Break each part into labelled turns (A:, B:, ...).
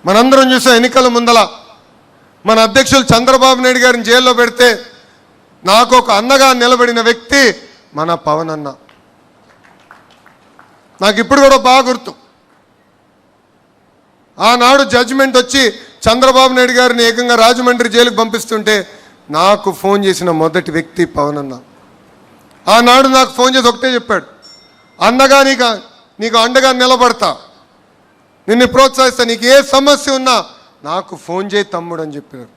A: మనందరం చూసాం ఎన్నికల ముందల మన అధ్యక్షులు చంద్రబాబు నాయుడు గారిని జైల్లో పెడితే నాకు ఒక అన్నగా నిలబడిన వ్యక్తి మన పవన్ అన్న. నాకు ఇప్పుడు కూడా బాగా గుర్తు. ఆనాడు జడ్జిమెంట్ వచ్చి చంద్రబాబు నాయుడు గారిని ఏకంగా రాజమండ్రి జైలుకు పంపిస్తుంటే నాకు ఫోన్ చేసిన మొదటి వ్యక్తి పవన్ అన్న. ఆనాడు నాకు ఫోన్ చేసి ఒకటే చెప్పాడు, అన్నగా నీకు అండగా నిలబడతా, నిన్ను ప్రోత్సహిస్తా, నీకు ఏ సమస్య ఉన్నా నాకు ఫోన్ చేయి తమ్ముడు అని చెప్పారు.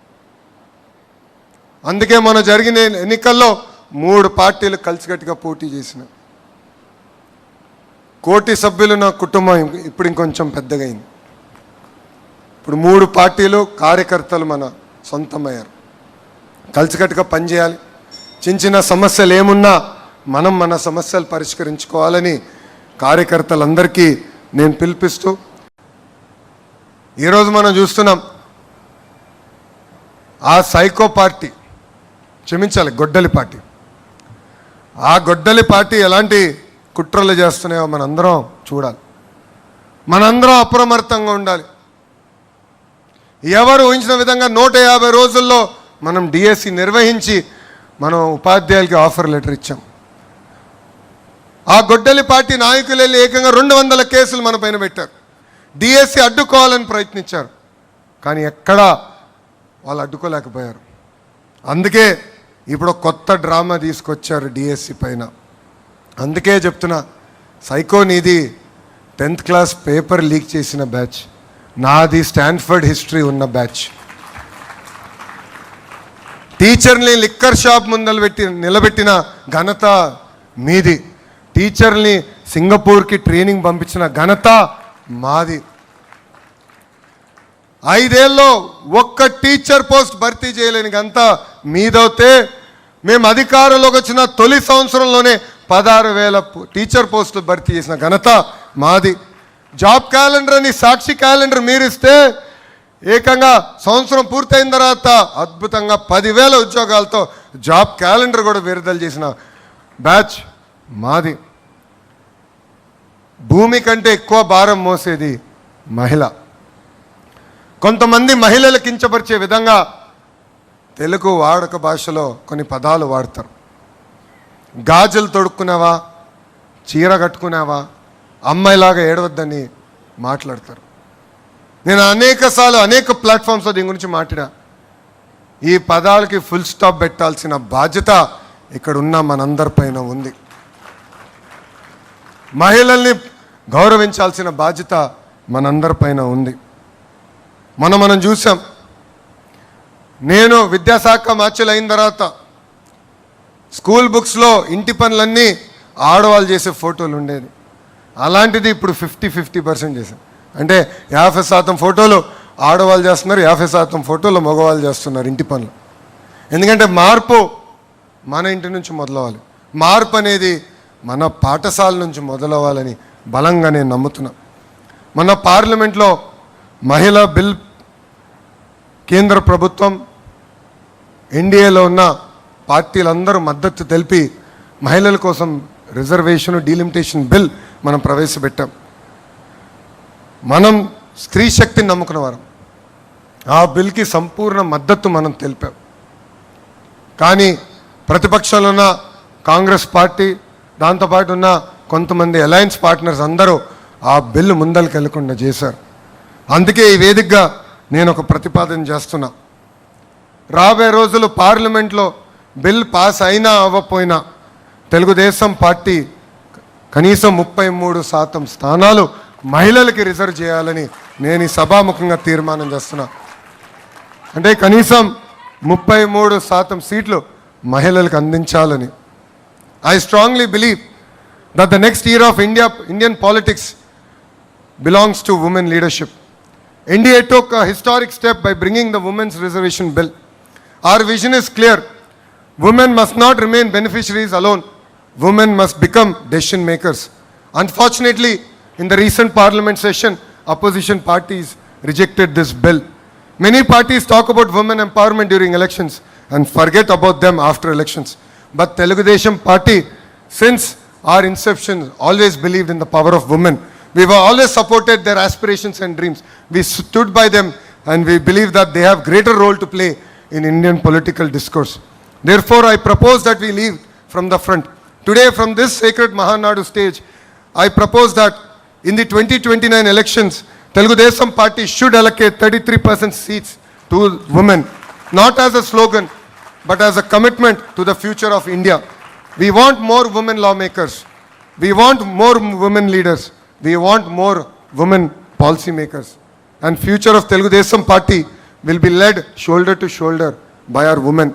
A: అందుకే మన జరిగిన ఎన్నికల్లో 3 పార్టీలు కలిసికట్టుగా పోటీ చేసిన. కోటి సభ్యులు నా కుటుంబం ఇప్పుడు ఇంకొంచెం పెద్దగా అయింది. ఇప్పుడు 3 పార్టీలు కార్యకర్తలు మన సొంతమయ్యారు. కలిసికట్టుగా పనిచేయాలి. చిన్న చిన్న సమస్యలు ఏమున్నా మనం మన సమస్యలు పరిష్కరించుకోవాలని కార్యకర్తలందరికీ నేను పిలిపిస్తూ, ఈరోజు మనం చూస్తున్నాం ఆ సైకో పార్టీ, క్షమించాలి గొడ్డలి పార్టీ, ఆ గొడ్డలి పార్టీ ఎలాంటి కుట్రలు చేస్తున్నాయో మనందరం చూడాలి. మనందరం అప్రమత్తంగా ఉండాలి. ఎవరు ఊహించిన విధంగా 150 రోజుల్లో మనం డిఎస్సి నిర్వహించి మనం ఉపాధ్యాయులకి ఆఫర్ లెటర్ ఇచ్చాం. ఆ గొడ్డలి పార్టీ నాయకులు వెళ్ళి ఏకంగా 200 కేసులు మన పైన పెట్టారు. డిఎస్సి అడ్డుకోవాలని ప్రయత్నించారు, కానీ ఎక్కడా వాళ్ళు అడ్డుకోలేకపోయారు. అందుకే ఇప్పుడు కొత్త డ్రామా తీసుకొచ్చారు డిఎస్సి పైన. అందుకే చెప్తున్నా, సైకో నీది 10th క్లాస్ పేపర్ లీక్ చేసిన బ్యాచ్, నాది స్టాన్ఫర్డ్ హిస్టరీ ఉన్న బ్యాచ్. టీచర్ని లిక్కర్ షాప్ ముందలు నిలబెట్టిన ఘనత మీది. టీచర్ని సింగపూర్కి ట్రైనింగ్ పంపించిన ఘనత మాది. 5 ఏళ్ళలో ఒక్క టీచర్ పోస్ట్ భర్తీ చేయలేని ఘనత మీదవుతే, మేము అధికారంలోకి వచ్చిన తొలి సంవత్సరంలోనే 16,000 టీచర్ పోస్టులు భర్తీ చేసిన ఘనత మాది. జాబ్ క్యాలెండర్ అని సాక్షి క్యాలెండర్ మీరిస్తే ఏకంగా సంవత్సరం పూర్తయిన తర్వాత అద్భుతంగా 10,000 ఉద్యోగాలతో జాబ్ క్యాలెండర్ కూడా విడుదల చేసిన బ్యాచ్ మాది. భూమి కంటే ఎక్కువ భారం మోసేది మహిళ. కొంతమంది మహిళలు కించపరిచే విధంగా తెలుగు వాడుక భాషలో కొన్ని పదాలు వాడతారు. గాజులు తొడుక్కున్నావా, చీర కట్టుకున్నావా, అమ్మాయిలాగా ఏడవద్దని మాట్లాడతారు. నేను అనేక ప్లాట్ఫామ్స్లో దీని గురించి మాట్లాడా. ఈ పదాలకి ఫుల్ స్టాప్ పెట్టాల్సిన బాధ్యత ఇక్కడ ఉన్న మనందరిపైన ఉంది. మహిళల్ని గౌరవించాల్సిన బాధ్యత మనందరిపైన ఉంది. మనం చూసాం. నేను విద్యాశాఖ మార్చులు అయిన తర్వాత స్కూల్ బుక్స్లో ఇంటి పనులన్నీ ఆడవాళ్ళు చేసే ఫోటోలు ఉండేది. అలాంటిది ఇప్పుడు 50% చేశాం. అంటే 50% ఫోటోలు ఆడవాళ్ళు చేస్తున్నారు, 50% ఫోటోలు మగవాళ్ళు చేస్తున్నారు ఇంటి పనులు. ఎందుకంటే మార్పు మన ఇంటి నుంచి మొదలవ్వాలి. మార్పు అనేది మన పాఠశాల నుంచి మొదలవ్వాలని బలంగా నేను నమ్ముతున్నా. మన పార్లమెంట్లో మహిళా బిల్ కేంద్ర ప్రభుత్వం, ఎన్డీఏలో ఉన్న పార్టీలందరూ మద్దతు తెలిపి మహిళల కోసం రిజర్వేషన్ డీలిమిటేషన్ బిల్ మనం ప్రవేశపెట్టాం. మనం స్త్రీ శక్తిని నమ్ముకున్న వారం. ఆ బిల్కి సంపూర్ణ మద్దతు మనం తెలిపాం. కానీ ప్రతిపక్షంలో ఉన్న కాంగ్రెస్ పార్టీ, దాంతోపాటు ఉన్న కొంతమంది అలయన్స్ పార్ట్నర్స్ అందరూ ఆ బిల్లు ముందరికి వెళ్లకుండా చేశారు. అందుకే ఈ వేదికగా నేను ఒక ప్రతిపాదన చేస్తున్నా. రాబోయే రోజులు పార్లమెంట్లో బిల్ పాస్ అయినా అవ్వకపోయినా తెలుగుదేశం పార్టీ కనీసం 33% స్థానాలు మహిళలకి రిజర్వ్ చేయాలని నేను ఈ సభాముఖంగా తీర్మానం చేస్తున్నా. అంటే కనీసం 33% సీట్లు మహిళలకు అందించాలని. I strongly believe that the next era of Indian politics belongs to women leadership. India took a historic step by bringing the Women's Reservation Bill. Our vision is clear. Women must not remain beneficiaries alone. Women must become decision makers. Unfortunately, in the recent parliament session, opposition parties rejected this bill. Many parties talk about women empowerment during elections and forget about them after elections. But Telugu Desam Party, since our inception, always believed in the power of women. We were always supported their aspirations and dreams. We stood by them and we believe that they have greater role to play in Indian political discourse. Therefore, I propose that we leave from the front. Today, from this sacred Mahanadu stage, I propose that in the 2029 elections, Telugu Desam Party should allocate 33% seats to women, not as a slogan, but as a commitment to the future of India. We want more women lawmakers. We want more women leaders. We want more women policy makers. And future of Telugu Desam Party will be led shoulder to shoulder by our women.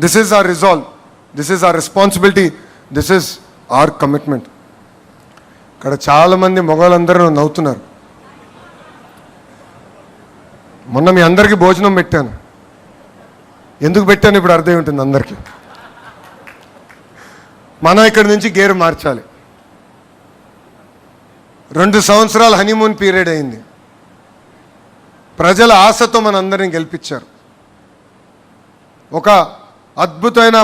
A: This is our resolve. This is our responsibility. This is our commitment. ఇక్కడ చాలామంది మగవాళ్ళందరూ నవ్వుతున్నారు. మొన్న మీ అందరికీ భోజనం పెట్టాను. ఎందుకు పెట్టాను ఇప్పుడు అర్థం ఉంటుంది అందరికీ. మనం ఇక్కడి నుంచి గేరు మార్చాలి. 2 సంవత్సరాల హనీమూన్ పీరియడ్ అయింది. ప్రజల ఆశతో మనందరినీ గెలిపించారు. ఒక అద్భుతమైన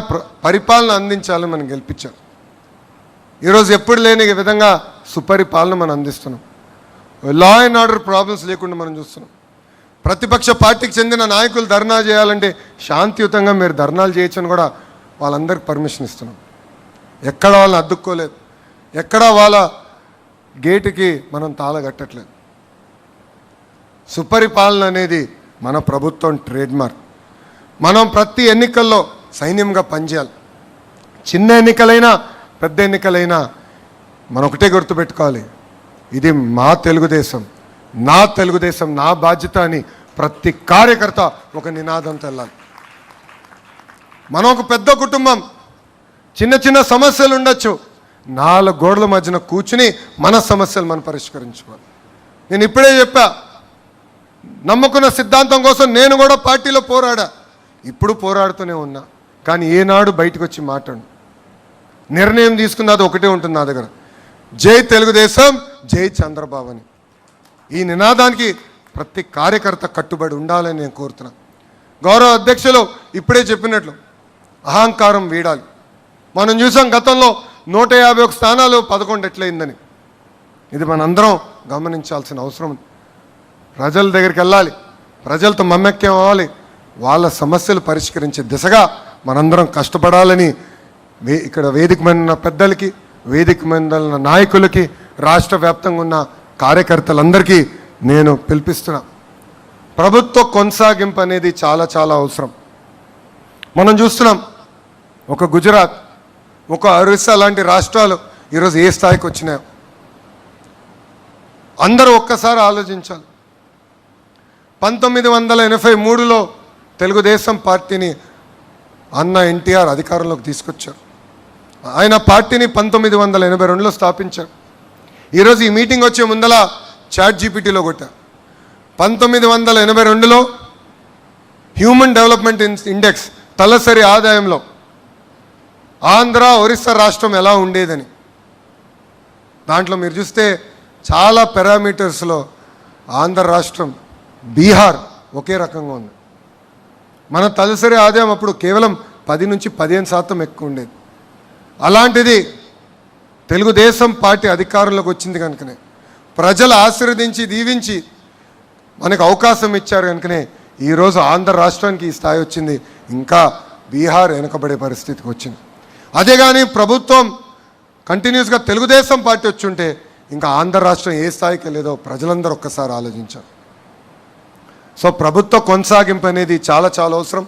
A: పరిపాలన అందించాలని మనం గెలిపించారు. ఈరోజు ఎప్పుడు లేని విధంగా సుపరిపాలన మనం అందిస్తున్నాం. లా అండ్ ఆర్డర్ ప్రాబ్లమ్స్ లేకుండా మనం చూస్తున్నాం. ప్రతిపక్ష పార్టీకి చెందిన నాయకులు ధర్నా చేయాలంటే శాంతియుతంగా మీరు ధర్నాలు చేయొచ్చని కూడా వాళ్ళందరికీ పర్మిషన్ ఇస్తున్నాం. ఎక్కడ వాళ్ళని అడ్డుకోలేదు. ఎక్కడ వాళ్ళ గేటుకి మనం తాళగట్టట్లేదు. సుపరిపాలన అనేది మన ప్రభుత్వం ట్రేడ్ మార్క్. మనం ప్రతి ఎన్నికల్లో సైన్యంగా పనిచేయాలి. చిన్న ఎన్నికలైనా పెద్ద ఎన్నికలైనా మనం ఒకటే గుర్తుపెట్టుకోవాలి, ఇది మా తెలుగుదేశం, నా తెలుగుదేశం, నా బాధ్యత అని ప్రతి కార్యకర్త ఒక నినాదంతో వెళ్ళాలి. మనం ఒక పెద్ద కుటుంబం, చిన్న చిన్న సమస్యలు ఉండొచ్చు, 4 గోడల మధ్యన కూర్చుని మన సమస్యలు మనం పరిష్కరించుకోవాలి. నేను ఇప్పుడే చెప్పా, నమ్ముకున్న సిద్ధాంతం కోసం నేను కూడా పార్టీలో పోరాడా, ఇప్పుడు పోరాడుతూనే ఉన్నా. కానీ ఏనాడు బయటకు వచ్చి మాట్లాడు. నిర్ణయం తీసుకున్నది ఒకటే ఉంటుంది నా దగ్గర, జై తెలుగుదేశం, జై చంద్రబాబు అని. ఈ నినాదానికి ప్రతి కార్యకర్త కట్టుబడి ఉండాలని నేను కోరుతున్నా. గౌరవ అధ్యక్షులు ఇప్పుడే చెప్పినట్లు అహంకారం వీడాలి. మనం చూసాం గతంలో 151 స్థానాలు 11 ఎట్లయిందని. ఇది మనందరం గమనించాల్సిన అవసరం ఉంది. ప్రజల దగ్గరికి వెళ్ళాలి, ప్రజలతో మమ్మక్యం అవ్వాలి, వాళ్ళ సమస్యలు పరిష్కరించే దిశగా మనందరం కష్టపడాలని ఇక్కడ వేదిక మీద ఉన్న పెద్దలకి, వేదిక మీద ఉన్న నాయకులకి, రాష్ట్ర వ్యాప్తంగా ఉన్న కార్యకర్తలందరికీ నేను పిలిపిస్తున్నా. ప్రభుత్వ కొనసాగింపు అనేది చాలా చాలా అవసరం. మనం చూస్తున్నాం, ఒక గుజరాత్, ఒక ఒరిస్సా లాంటి రాష్ట్రాలు ఈరోజు ఏ స్థాయికి వచ్చినాయో అందరూ ఒక్కసారి ఆలోచించాలి. 1983లో తెలుగుదేశం పార్టీని అన్న ఎన్టీఆర్ అధికారంలోకి తీసుకొచ్చారు. ఆయన పార్టీని 1982లో స్థాపించారు. ఈరోజు ఈ మీటింగ్ వచ్చే ముందల ChatGPTలో కొట్టారు. 1982లో హ్యూమన్ డెవలప్మెంట్ ఇండెక్స్ తలసరి ఆదాయంలో ఆంధ్ర, ఒరిస్సా రాష్ట్రం ఎలా ఉండేదని, దాంట్లో మీరు చూస్తే చాలా పారామీటర్స్లో ఆంధ్ర రాష్ట్రం, బీహార్ ఒకే రకంగా ఉంది. మన తలసరి ఆదాయం అప్పుడు కేవలం 10 నుంచి 15% ఎక్కువ ఉండేది. అలాంటిది తెలుగుదేశం పార్టీ అధికారంలోకి వచ్చింది కనుకనే, ప్రజలు ఆశీర్వదించి దీవించి మనకు అవకాశం ఇచ్చారు కనుకనే ఈరోజు ఆంధ్ర రాష్ట్రానికి ఈ స్థాయి వచ్చింది. ఇంకా బీహార్ వెనుకబడే పరిస్థితికి వచ్చింది. అదే కానీ ప్రభుత్వం కంటిన్యూస్గా తెలుగుదేశం పార్టీ వచ్చి ఉంటే ఇంకా ఆంధ్ర రాష్ట్రం ఏ స్థాయికి వెళ్ళేదో ప్రజలందరూ ఒక్కసారి ఆలోచించారు. సో ప్రభుత్వ కొనసాగింపు అనేది చాలా చాలా అవసరం.